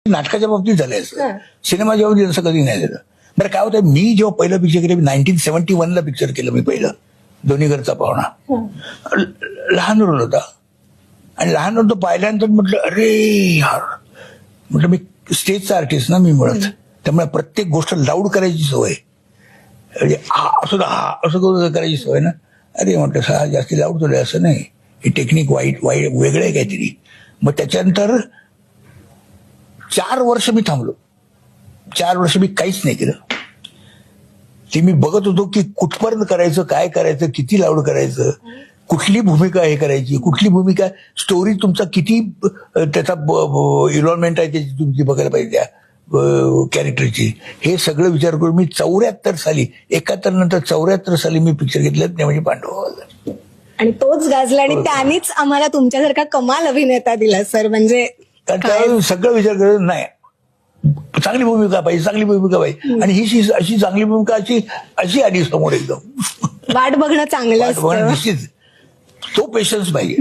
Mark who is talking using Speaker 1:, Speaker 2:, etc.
Speaker 1: नाटकाच्या बाबतीत झालंय असं, सिनेमाच्या बाबतीत असं कधी नाही झालं. बरं काय होतं, मी जेव्हा पहिलं पिक्चर केलं, 1971 पिक्चर केलं मी पहिलं, दोन्ही घरचा पाहुणा. लहान रोल होता आणि लहान रोल तो पाहिल्यानंतर म्हटलं अरे यार, म्हटलं मी स्टेजचा आर्टिस्ट ना मी मुळात, त्यामुळे प्रत्येक गोष्ट लाऊड करायची सवय, म्हणजे असं करून करायची सवय ना. अरे म्हटलं हा जास्ती लाऊड झालं असं नाही, हे टेक्निक वाईट वेगळं आहे काहीतरी. मग त्याच्यानंतर 4 वर्ष मी थांबलो. 4 वर्ष मी काहीच नाही केलं. ते मी बघत होतो की कुठपर्यंत करायचं, काय करायचं, किती लाऊड करायचं, कुठली भूमिका हे करायची, कुठली भूमिका, स्टोरी तुमचा किती त्याचा इन्व्हॉल्वमेंट आहे त्याची तुमची बघायला पाहिजे त्या कॅरेक्टरची. हे सगळं विचार करून मी 74 साली, 71 नंतर 74 साली मी पिक्चर घेतलं, ते म्हणजे पांडव.
Speaker 2: आणि तोच गाजला आणि त्यांनीच आम्हाला तुमच्यासारखा कमाल अभिनेता दिला सर. म्हणजे
Speaker 1: कारण सगळं विचार करत नाही, चांगली भूमिका पाहिजे, चांगली भूमिका पाहिजे, आणि ही अशी चांगली भूमिका अशी आली समोर एकदम.
Speaker 2: वाट बघणं चांगलं असतं.
Speaker 1: निश्चित तो पेशन्स पाहिजे.